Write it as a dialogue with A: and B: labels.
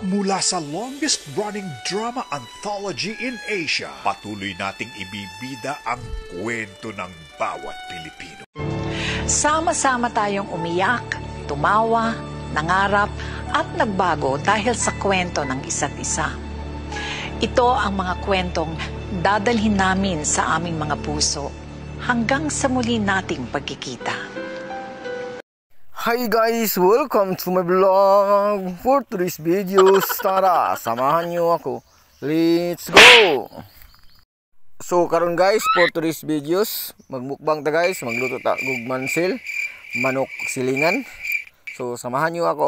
A: Mula sa longest-running drama anthology in Asia, patuloy nating ibibida ang kwento ng bawat Pilipino.
B: Sama-sama tayong umiyak, tumawa, nangarap at nagbago dahil sa kwento ng isa't isa. Ito ang mga kwentong dadalhin namin sa aming mga puso hanggang sa muli nating pagkikita.
C: Hi guys! Welcome to my vlog! For today's videos, tara, samahan nyo ako. Let's go! So karon guys, for today's videos, magmukbang ta guys, magluto ta gugmansil, manok silingan. So samahan nyo ako.